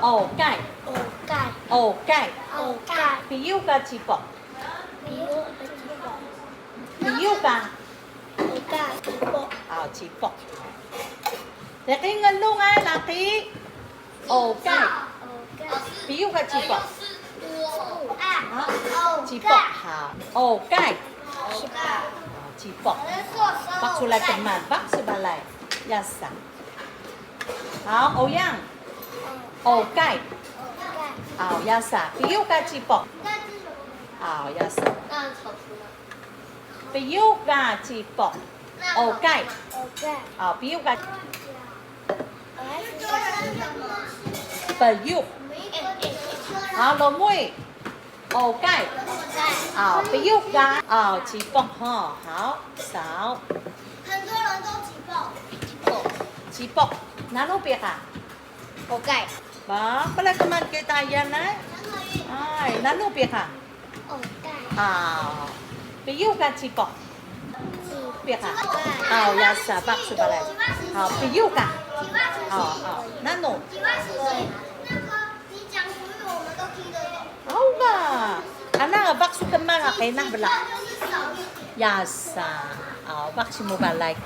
ổ cải ổ cải ổ cải ổ cải piu ca chi bọc piu ca ổ cải bộ chi bọc laki nga luôn ai laki ổ cải ổ cải piu ca chi bọc ổ chi bọc hảo ổ cải cải chi bọc bác出来跟慢bác是吧来要散好欧阳ổ cải好要散piu ca chi bọc好要散piu ca chi bọc ổ cải ổ cải好piu ca piu好老妹ổ cải 好piu ca chi bọc哈好少很多人都起爆chi bọc哪路别哈 ổ cải ba pala teman kita yan na ay nalu别哈 ổ cải piu ca chi bọc别哈好呀sa bác是吧来好piu ca 好那侬你讲俗语我们都听得懂。好吧anak bác suka mana kay na bala 就是少一点。 ya sa bác si mo ba like